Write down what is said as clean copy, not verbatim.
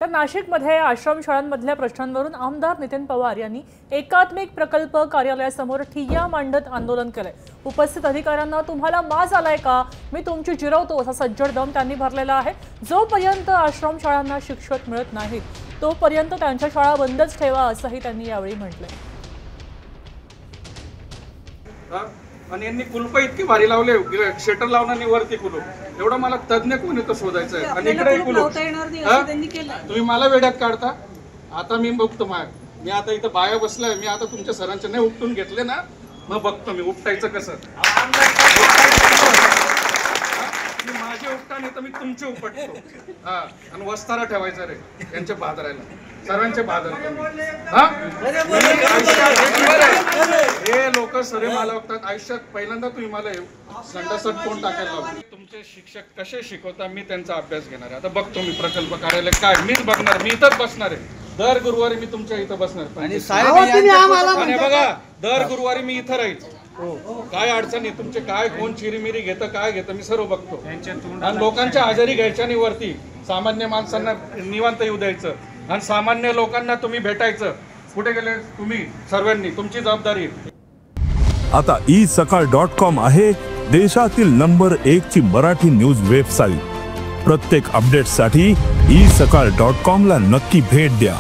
तर नाशिकमध्ये आश्रमशाळांमधल्या प्रश्नांवरून आमदार नितीन पवार यांनी एकात्मिक प्रकल्प कार्यालयासमोर ठिय्या मांडत आंदोलन केलंय। उपस्थित अधिकाऱ्यांना तुम्हाला माज आलाय का, मी तुमची जिरवतो असा सज्जड दम त्यांनी भरलेला आहे। जोपर्यंत आश्रमशाळांना शिक्षक मिळत नाहीत तोपर्यंत त्यांच्या शाळा बंदच ठेवा असंही त्यांनी यावेळी म्हटलंय। आणि यांनी कुलप इतकी भारी लावले, शटर लावणार नाही वरती कुलूप, एवढं मला तज्ञ कोण येतो शोधायचं आहे। आणि इकडे कुलूप तुम्ही मला वेड्यात काढता। आता मी बघतो मी आता इथं बाया बसलाय, मी आता तुमच्या सरांचे नाही उपटून घेतले ना, मग बघतो मी उपटायचं कसं। माझे उपटा नाही तर मी तुमचे उपटतो। हा, आणि वस्तारा ठेवायचा रे यांच्या बाजाराला, सर्वांचे बाजार। हे लोक सरे मला बघतात, आयुष्यात पहिल्यांदा तुम्ही मला संडासात कोण टाकायला लावले। तुमचे शिक्षक कसे शिकवता मी त्यांचा अभ्यास घेणार आहे। आता बघतो मी प्रकल्प कार्यालय काय, मीच बघणार, मी इथंच बसणार आहे। दर गुरुवारी मी तुमच्या इथं बसणार आणि बघा दर गुरुवारी मी इथं राहील। काय अडचणी तुमचे, काय कोण चिरीमिरी घेतं काय घेतं मी सर्व बघतो। आणि लोकांच्या हजेरी घ्यायच्या नाही, वरती सामान्य माणसांना निवांत येऊ द्यायचं आणि सामान्य लोकांना तुम्ही भेटायचं। कुठे गेले तुम्ही सर्वांनी, तुमची जबाबदारी। आता isakal.com आहे देशातील नंबर 1 ची मराठी न्यूज वेबसाईट। प्रत्येक अपडेटसाठी isakal.com ला नक्की भेट द्या।